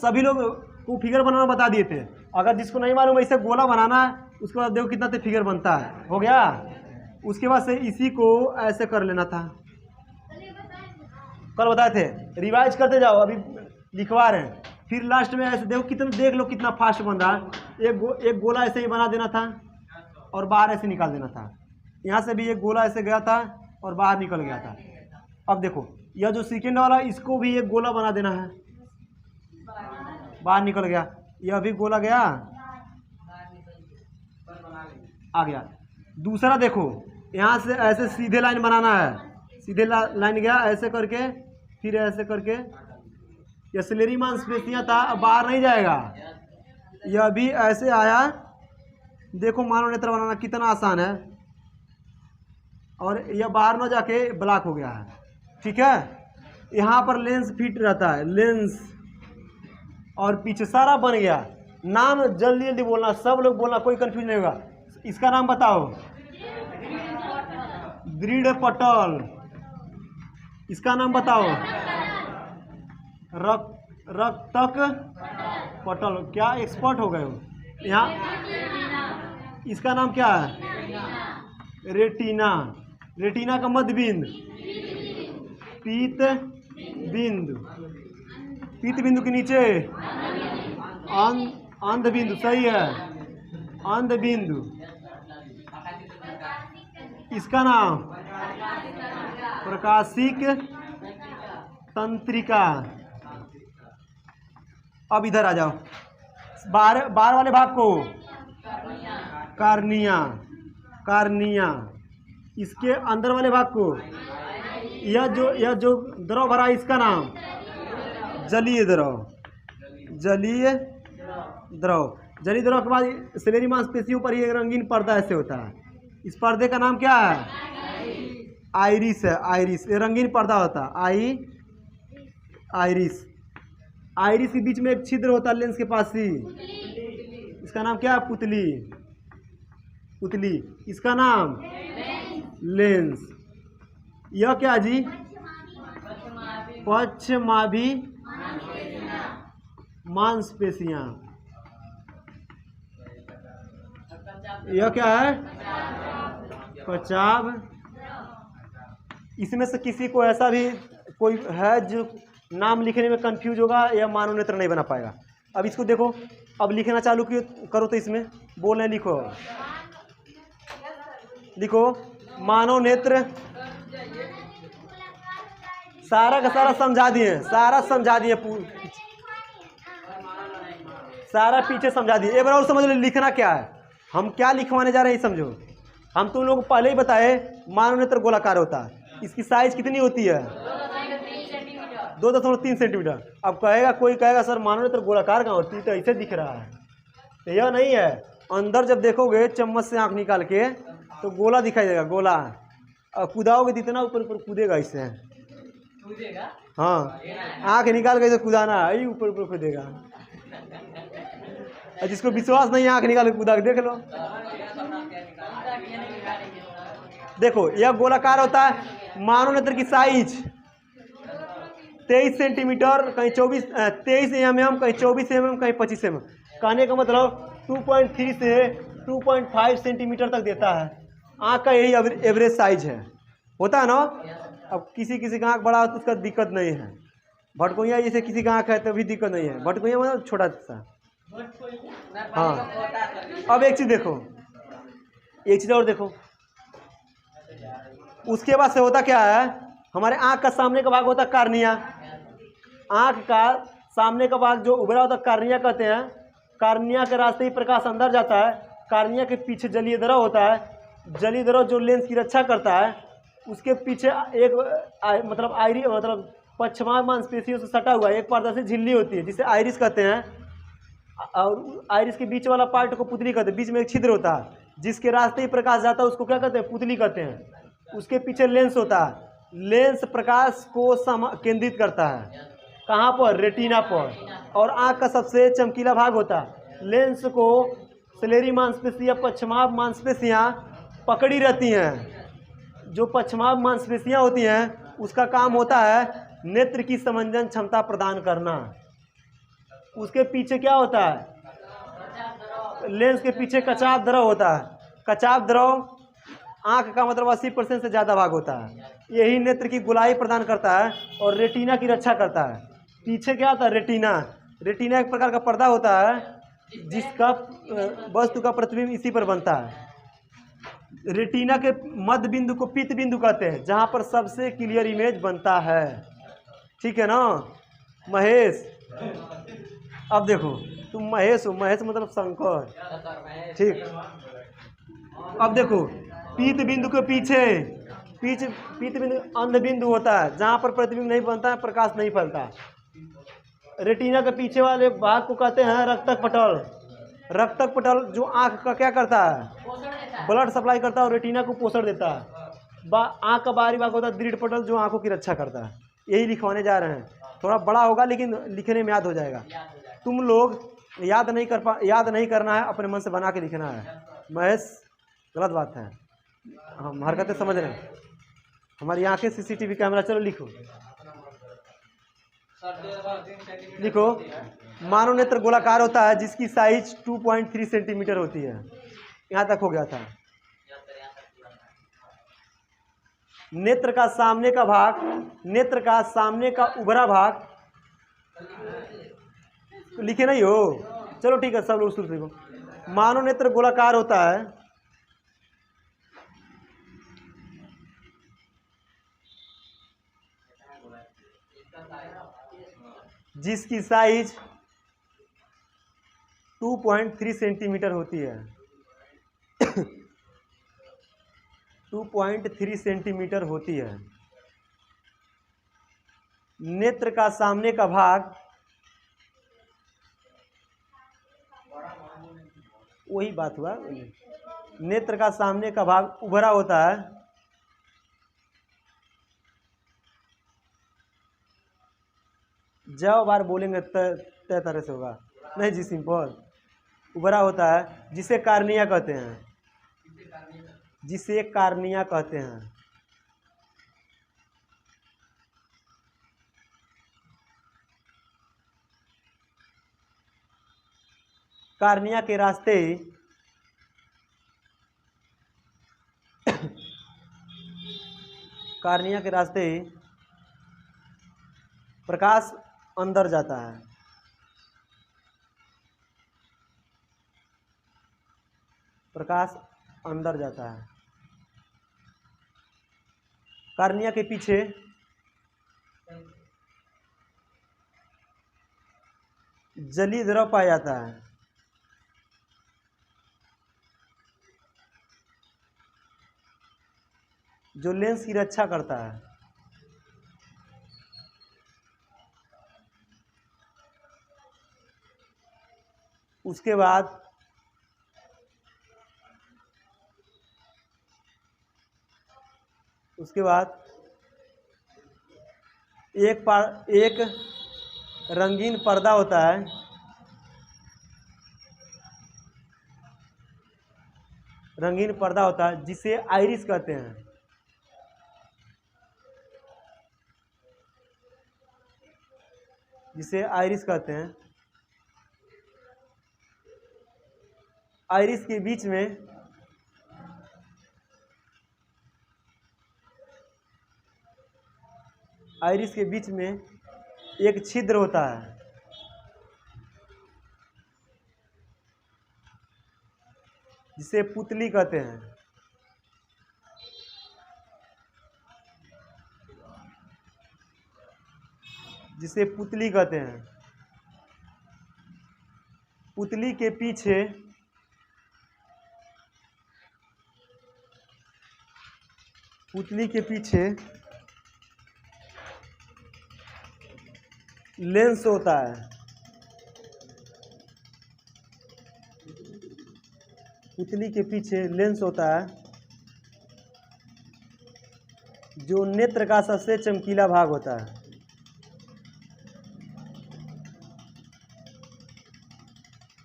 सभी लोग को फिगर बनाना बता दिए थे। अगर जिसको नहीं मालूम ऐसे गोला बनाना है, उसके बाद देखो कितना फिगर बनता है। हो गया। उसके बाद से इसी को ऐसे कर लेना था, कल बताए थे। रिवाइज करते जाओ, अभी लिखवा रहे हैं। फिर लास्ट में ऐसे देखो कितना, देख लो कितना फास्ट बन रहा है। एक गोला ऐसे ही बना देना था और बाहर ऐसे निकाल देना था। यहाँ से भी एक गोला ऐसे गया था और बाहर निकल गया था। अब देखो यह जो सेकेंड वाला, इसको भी एक गोला बना देना है, बाहर निकल गया। यह भी गोला गया, आ गया। दूसरा देखो, यहाँ से ऐसे सीधे लाइन बनाना है, सीधे लाइन गया ऐसे करके, फिर ऐसे करके। यह सिलेरी मांसपेशियाँ था, अब बाहर नहीं जाएगा। यह भी ऐसे आया। देखो मानव नेत्र बनाना कितना आसान है, और यह बाहर न जाके ब्लॉक हो गया है। ठीक है, यहाँ पर लेंस फिट रहता है, लेंस, और पीछे सारा बन गया। नाम जल्दी जल्दी बोलना, सब लोग बोलना, कोई कंफ्यूज नहीं होगा। इसका नाम बताओ, दृढ़ पटल। इसका नाम बताओ, रक्तक पटल। क्या एक्सपर्ट हो गए हो यहाँ। इसका नाम क्या है, रेटिना। रेटिना का मध्य बिंदु पीत बिंदु, पीत बिंदु के नीचे अंध बिंदु। सही है, अंध बिंदु। इसका नाम प्रकाशिक तंत्रिका। अब इधर आ जाओ, बाहर वाले भाग को कार्निया, कार्निया। इसके अंदर वाले भाग को, यह जो द्रव भरा है, इसका नाम जलीय द्रव। जलीय द्रव। जलीय द्रव के बाद सिलेरी मांसपेशियों पर ये रंगीन पर्दा ऐसे होता है। इस पर्दे का नाम क्या है, आइरिस है। आइरिस, ये रंगीन पर्दा होता है, आइरिस। आइरिस के बीच में एक छिद्र होता है लेंस के पास ही, इसका नाम क्या है, पुतली। पुतली, इसका नाम लेंस। यह क्या जी, पश्चमाभि मांसपेशियां। यह क्या है, पचाव। इसमें से किसी को ऐसा भी कोई है जो नाम लिखने में कंफ्यूज होगा, या मानव नेत्र नहीं बना पाएगा। अब इसको देखो, अब लिखना चालू करो तो इसमें बोलने लिखो, लिखो मानव नेत्र। सारा का सारा समझा दिए, सारा समझा दिए, सारा पीछे समझा दिए। एक बार और समझ लो लिखना क्या है, हम क्या लिखवाने जा रहे हैं समझो। हम तुम लोग पहले ही बताए मानव नेत्र गोलाकार होता है। इसकी साइज कितनी होती है, 2.3 सेंटीमीटर। अब कहेगा कोई, कहेगा सर मानव नेत्र गोलाकार कहाँ होती है, तो ऐसे दिख रहा है। तो यह नहीं है, अंदर जब देखोगे चम्मच से आंख निकाल के तो गोला दिखाई देगा, गोला। और कूदाओगे जितना ऊपर ऊपर कूदेगा, इससे हाँ, आंख निकाल के कूदाना है, ऊपर ऊपर कूदेगा। जिसको विश्वास नहीं है, आंख निकाल के कूदा के देख लो। देखो यह गोलाकार होता है। मानव नेत्र की साइज 23 सेंटीमीटर, कहीं 23 mm, कहीं 24 mm, कहीं 25 mm। कहने का मतलब 2.3 से 2.5 सेंटीमीटर तक देता है। आँख का यही एवरेज साइज है, होता है ना। अब किसी किसी का आँख बड़ा हो तो उसका दिक्कत नहीं है। भटकोइया जैसे किसी का आँख है तो भी दिक्कत नहीं है। भटकोइया मतलब छोटा सा। हाँ, अब एक चीज़ देखो, एक चीज़ और देखो। उसके बाद से होता क्या है, हमारे आँख का सामने का भाग होता है कार्निया। आँख का सामने का भाग जो उभरा होता है कार्निया कहते हैं। कार्निया के रास्ते ही प्रकाश अंदर जाता है। कार्निया के पीछे जलीय द्रव होता है। जलीय द्रव जो लेंस की रक्षा करता है, उसके पीछे एक मतलब पश्चिमा मांसपेशियों से सटा हुआ एक पर्दा से झिल्ली होती है, जिसे आइरिस कहते हैं। और आइरिस के बीच वाला पार्ट को पुतली कहते हैं। बीच में एक छिद्र होता है, जिसके रास्ते ही प्रकाश जाता है, उसको क्या कहते हैं, पुतली कहते हैं। उसके पीछे लेंस होता है। लेंस प्रकाश को केंद्रित करता है, कहाँ पर, रेटिना पर। और आँख का सबसे चमकीला भाग होता है। लेंस को सिलेरी मांसपेशियाँ, पश्चिमाभ मांसपेशियाँ पकड़ी रहती हैं। जो पश्चिमाभ मांसपेशियाँ होती हैं, उसका काम होता है नेत्र की समंजन क्षमता प्रदान करना। उसके पीछे क्या होता है? लेंस के पीछे कचाप द्रव होता है। कचाप द्रव आंख का मतलब 80% से ज़्यादा भाग होता है। यही नेत्र की गोलाई प्रदान करता है और रेटिना की रक्षा करता है। पीछे क्या होता है? रेटिना। रेटिना एक प्रकार का पर्दा होता है जिसका वस्तु का प्रतिबिंब इसी पर बनता है। रेटिना के मध्य बिंदु को पीत बिंदु कहते हैं, जहाँ पर सबसे क्लियर इमेज बनता है। ठीक है ना महेश? अब देखो, तुम महेश हो, महेश मतलब शंकर। ठीक, अब देखो, पीत बिंदु के पीछे पीत बिंदु अंध बिंदु होता है, जहाँ पर प्रतिबिंब नहीं बनता है, प्रकाश नहीं फैलता। रेटिना के पीछे वाले भाग को कहते हैं रक्तक पटल। रक्तक पटल जो आंख का क्या करता है? ब्लड सप्लाई करता है और रेटिना को पोषण देता है। आंख का बाहरी भाग होता है दृढ़ पटल, जो आंखों की रक्षा करता है। यही लिखवाने जा रहे हैं। थोड़ा बड़ा होगा लेकिन लिखने में याद हो जाएगा। तुम लोग याद नहीं करना है, अपने मन से बना के लिखना है। महेश, गलत बात है, हम हरकतें समझ रहे हैं। हमारी आंखें सीसीटीवी कैमरा। चलो लिखो, लिखो। मानव नेत्र गोलाकार होता है जिसकी साइज 2.3 सेंटीमीटर होती है। यहाँ तक हो गया था। नेत्र का सामने का भाग, नेत्र का सामने का उभरा भाग लिखे नहीं हो? चलो ठीक है, सब लोग सुन लिखो। मानव नेत्र गोलाकार होता है जिसकी साइज 2.3 सेंटीमीटर होती है। 2.3 सेंटीमीटर होती है। नेत्र का सामने का भाग, वही बात हुआ। नेत्र का सामने का भाग उभरा होता है जब बार बोलेंगे तय तरह से होगा। नहीं जी, सिंपल। उभरा होता है जिसे कार्निया कहते हैं, जिसे कार्निया कहते हैं। कार्निया के रास्ते कार्निया के रास्ते प्रकाश अंदर जाता है। प्रकाश अंदर जाता है। कार्निया के पीछे जलीय द्रव पाया जाता है। जो लेंस की रक्षा करता है। उसके बाद एक रंगीन पर्दा होता है, रंगीन पर्दा होता है जिसे आइरिस कहते हैं। जिसे आइरिस कहते हैं। आइरिस के बीच में एक छिद्र होता है जिसे पुतली कहते हैं। जिसे पुतली कहते हैं। पुतली के पीछे लेंस होता है। पुतली के पीछे लेंस होता है जो नेत्र का सबसे चमकीला भाग होता है।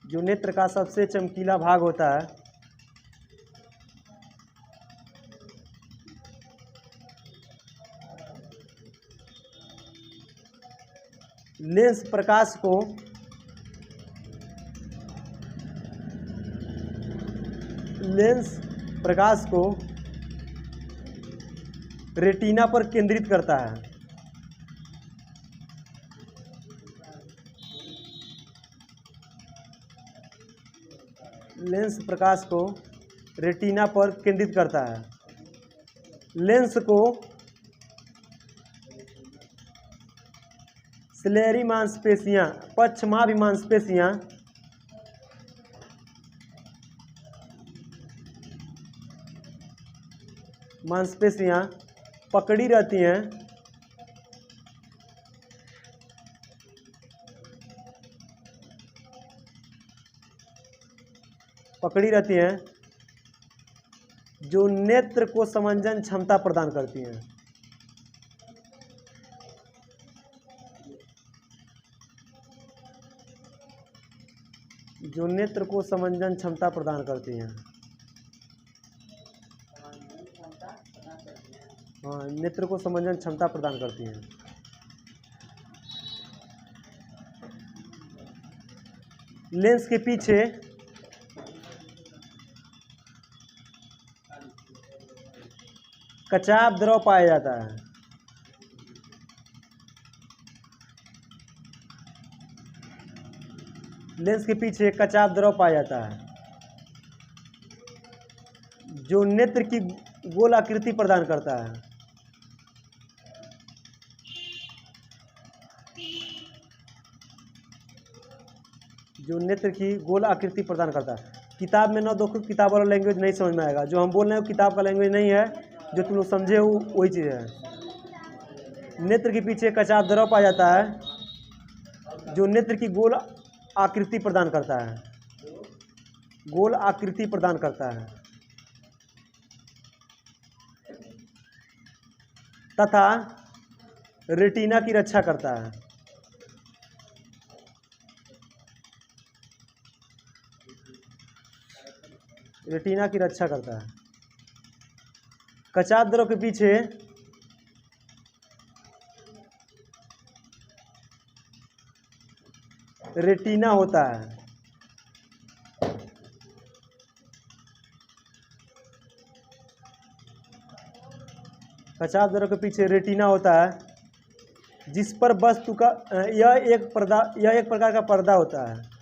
जो नेत्र का सबसे चमकीला भाग होता है। लेंस प्रकाश को लेंस प्रकाश को रेटिना पर केंद्रित करता है। लेंस प्रकाश को रेटिना पर केंद्रित करता है। लेंस को सिलेरी मांसपेशियां, पक्षमाभि मांसपेशियां पकड़ी रहती हैं। जो नेत्र को समंजन क्षमता प्रदान करती हैं। जो नेत्र को समंजन क्षमता प्रदान करती हैं। हाँ, नेत्र को समंजन क्षमता प्रदान करती हैं। लेंस के पीछे कचाप द्रव पाया जाता है। लेंस के पीछे कचाप द्रव पाया जाता है जो नेत्र की गोल आकृति प्रदान करता है। जो नेत्र की गोल आकृति प्रदान करता है। किताब में ना देखो, किताब वाला लैंग्वेज नहीं समझ में आएगा। जो हम बोल रहे हैं किताब का लैंग्वेज नहीं है, जो तुम लोग समझे हो वही चीज़ है। नेत्र के पीछे कचाप द्रव पाया जाता है जो नेत्र की गोल आकृति प्रदान करता है। गोल आकृति प्रदान करता है तथा रेटिना की रक्षा करता है। रेटिना की रक्षा करता है। कचाप द्रव के पीछे रेटिना होता है। कचाप द्रव के पीछे रेटिना होता है जिस पर वस्तु का यह एक प्रकार का पर्दा होता है।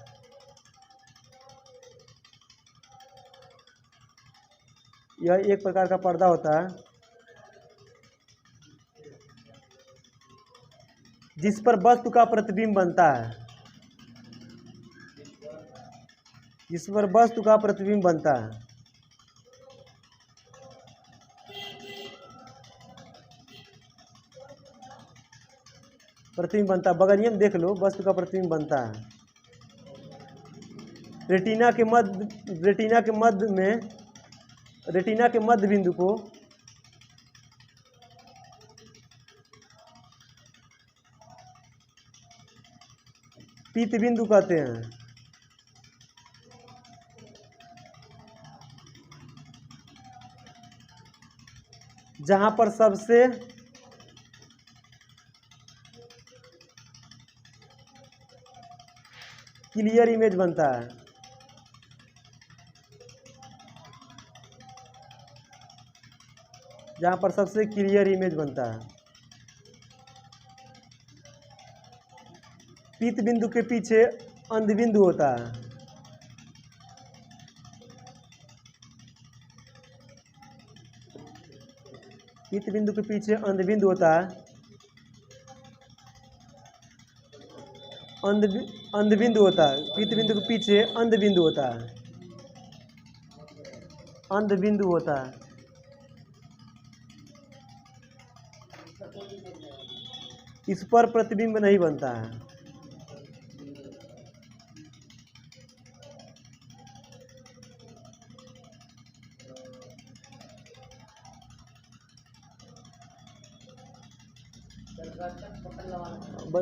यह एक प्रकार का पर्दा होता है जिस पर वस्तु का प्रतिबिंब बनता है। जिस पर वस्तु का प्रतिबिंब बनता है। प्रतिबिंब बनता है, बगलिए में देख लो, वस्तु का प्रतिबिंब बनता है। रेटिना के मध्य बिंदु को पीत बिंदु कहते हैं। जहां पर सबसे क्लियर इमेज बनता है। जहां पर सबसे क्लियर इमेज बनता है। पीत बिंदु के पीछे अंध बिंदु होता है। पीत बिंदु के पीछे अंध बिंदु होता है। अंध बिंदु होता है। पीत बिंदु के पीछे अंध बिंदु होता है। अंध बिंदु होता है। इस पर प्रतिबिंब नहीं बनता है।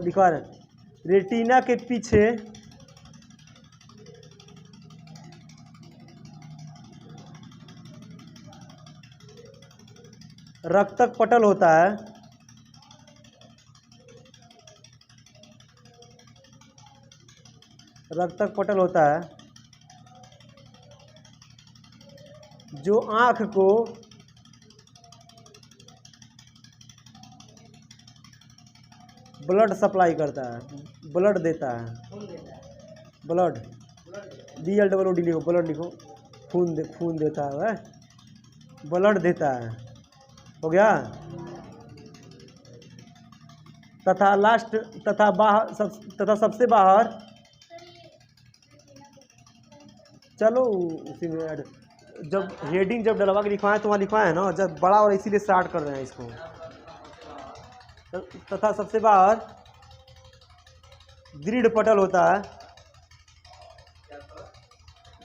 दिखा रहे हैं। रेटिना के पीछे रक्तक पटल होता है। रक्तक पटल होता है जो आँख को ब्लड सप्लाई करता है, ब्लड देता है, ब्लड BLOOD लिखो, ब्लड लिखो, खून देता है वह, ब्लड देता है। हो गया। तथा लास्ट तथा बाहर तथा सबसे बाहर, चलो उसी में ऐड, जब हेडिंग जब डलवा के लिखवाएं तो वहाँ लिखवाएं ना, जब बड़ा और इसीलिए स्टार्ट कर रहे हैं इसको। तथा सबसे बाहर दृढ़ पटल होता है,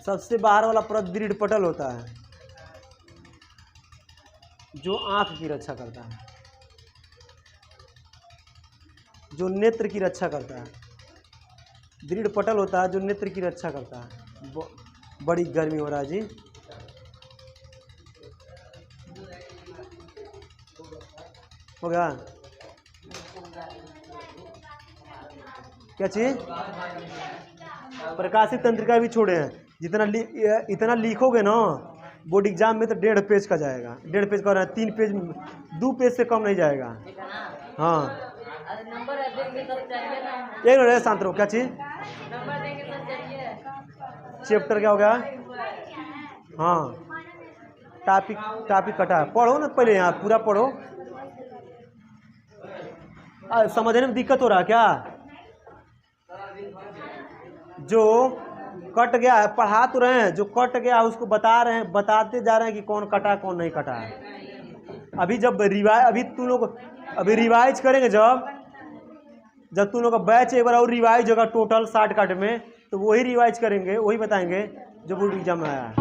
सबसे बाहर वाला परत दृढ़ पटल होता है जो आँख की रक्षा करता है, जो नेत्र की रक्षा करता है। दृढ़ पटल होता है जो नेत्र की रक्षा करता है। बड़ी गर्मी हो रहा है जी। हो गया। क्या चीज? प्रकाशित तंत्रिका भी छोड़े हैं। इतना लिखोगे ना बोर्ड एग्जाम में तो 1.5 पेज का जाएगा। 1.5 पेज का, 3 पेज, 2 पेज से कम नहीं जाएगा। हाँ एक मिनट शांत रहो। क्या चीज? चैप्टर क्या हो गया? हाँ टॉपिक कटा है। पढ़ो ना पहले, यहाँ पूरा पढ़ो। समझने में दिक्कत हो रहा है क्या? जो कट गया है पढ़ा तो रहे हैं, जो कट गया है उसको बता रहे हैं, बताते जा रहे हैं कि कौन कटा कौन नहीं कटा है। अभी जब अभी तुम लोग अभी रिवाइज करेंगे, जब तुम लोग का बैच एक बार और रिवाइज होगा टोटल शॉर्टकट में, तो वही रिवाइज करेंगे, वही बताएंगे जो बोर्ड एग्जाम में आया है।